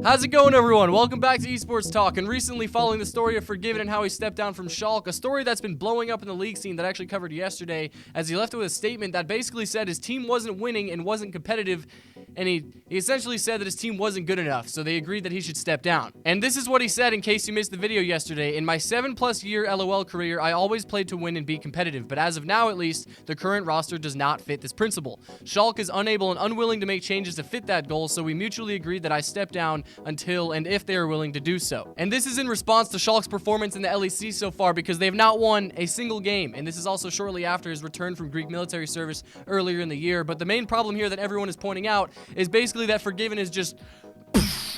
How's it going, everyone? Welcome back to Esports Talk. And recently, following the story of FORG1VEN and how he stepped down from Schalke, a story that's been blowing up in the league scene that I actually covered yesterday, as he left with a statement that basically said his team wasn't winning and wasn't competitive, and he essentially said that his team wasn't good enough, so they agreed that he should step down. And this is what he said in case you missed the video yesterday. In my 7+ year LOL career, I always played to win and be competitive, but as of now at least, the current roster does not fit this principle. Schalke is unable and unwilling to make changes to fit that goal, so we mutually agreed that I step down until and if they are willing to do so. And this is in response to Schalke's performance in the LEC so far, because they have not won a single game, and this is also shortly after his return from Greek military service earlier in the year. But the main problem here that everyone is pointing out is basically that FORG1VEN is just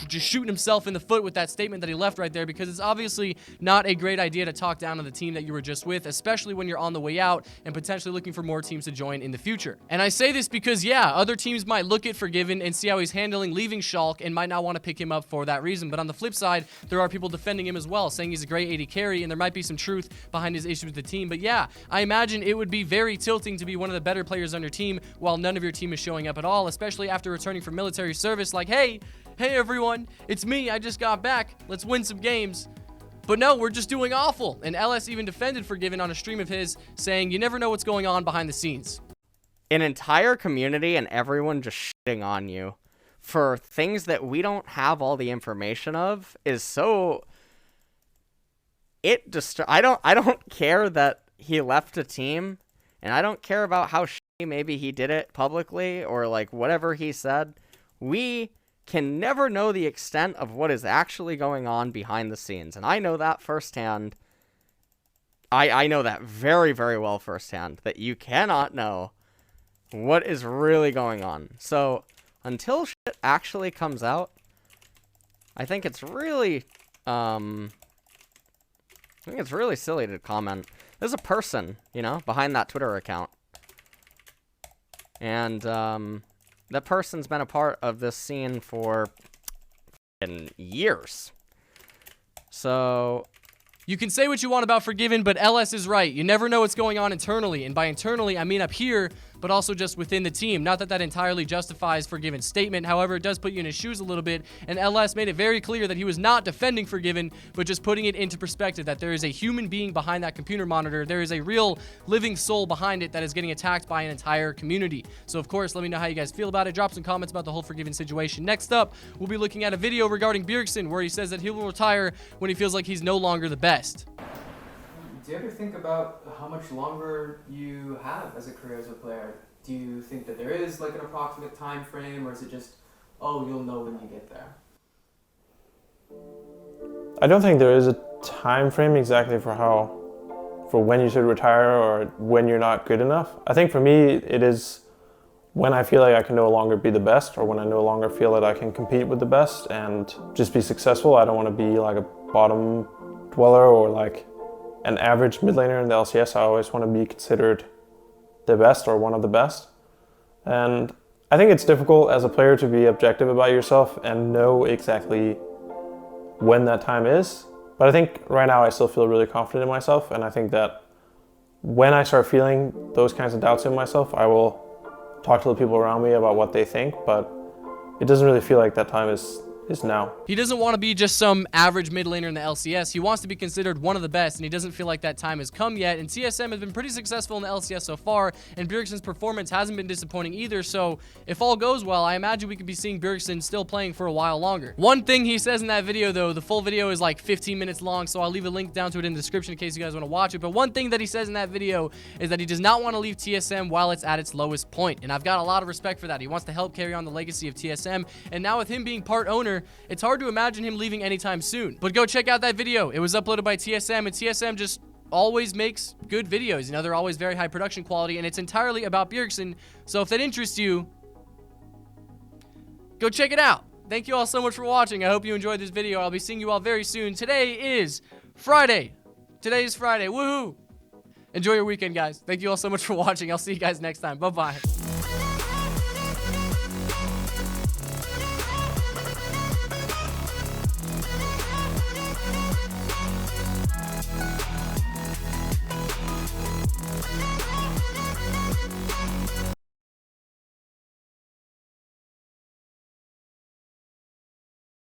shooting himself in the foot with that statement that he left right there, because it's obviously not a great idea to talk down on the team that you were just with, especially when you're on the way out and potentially looking for more teams to join in the future. And I say this because, yeah, other teams might look at FORG1VEN and see how he's handling leaving Schalke and might not want to pick him up for that reason. But on the flip side, there are people defending him as well, saying he's a great AD carry, and there might be some truth behind his issues with the team. But yeah, I imagine it would be very tilting to be one of the better players on your team while none of your team is showing up at all, especially after returning from military service. Like, hey everyone, it's me, I just got back, let's win some games. But no, we're just doing awful. And LS even defended FORG1VEN on a stream of his, saying you never know what's going on behind the scenes. An entire community and everyone just shitting on you for things that we don't have all the information of is so... I don't care that he left a team, and I don't care about how shitty maybe he did it publicly or like whatever he said. We can never know the extent of what is actually going on behind the scenes. And I know that firsthand. I know that very, very well firsthand, that you cannot know what is really going on. So until shit actually comes out, I think it's really, silly to comment. There's a person, you know, behind that Twitter account. And, that person's been a part of this scene for years. So you can say what you want about FORG1VEN, but LS is right. You never know what's going on internally. And by internally, I mean up here, but also just within the team. Not that that entirely justifies FORG1VEN's statement. However, it does put you in his shoes a little bit. And LS made it very clear that he was not defending FORG1VEN, but just putting it into perspective that there is a human being behind that computer monitor. There is a real living soul behind it that is getting attacked by an entire community. So, of course, let me know how you guys feel about it. Drop some comments about the whole FORG1VEN situation. Next up, we'll be looking at a video regarding Bjergsen, where he says that he will retire when he feels like he's no longer the best. Do you ever think about how much longer you have as a career as a player? Do you think that there is like an approximate time frame, or is it just, oh, you'll know when you get there? I don't think there is a time frame exactly for when you should retire or when you're not good enough. I think for me, it is when I feel like I can no longer be the best, or when I no longer feel that I can compete with the best and just be successful. I don't want to be like a bottom dweller or like an average mid laner in the LCS. I always want to be considered the best or one of the best. And I think it's difficult as a player to be objective about yourself and know exactly when that time is. But I think right now I still feel really confident in myself, and I think that when I start feeling those kinds of doubts in myself, I will talk to the people around me about what they think, but it doesn't really feel like that time is now. He doesn't want to be just some average mid laner in the LCS. He wants to be considered one of the best, and he doesn't feel like that time has come yet. And TSM has been pretty successful in the LCS so far, and Bjergsen's performance hasn't been disappointing either. So if all goes well, I imagine we could be seeing Bjergsen still playing for a while longer. One thing he says in that video, though, the full video is like 15 minutes long, so I'll leave a link down to it in the description in case you guys want to watch it. But one thing that he says in that video is that he does not want to leave TSM while it's at its lowest point. And I've got a lot of respect for that. He wants to help carry on the legacy of TSM, and now with him being part owner, it's hard to imagine him leaving anytime soon. But go check out that video. It was uploaded by TSM, and TSM just always makes good videos. You know, they're always very high production quality, and it's entirely about Bjergsen. So if that interests you, go check it out. Thank you all so much for watching. I hope you enjoyed this video. I'll be seeing you all very soon. Today is Friday. Today is Friday. Woohoo! Enjoy your weekend, guys. Thank you all so much for watching. I'll see you guys next time. Bye-bye.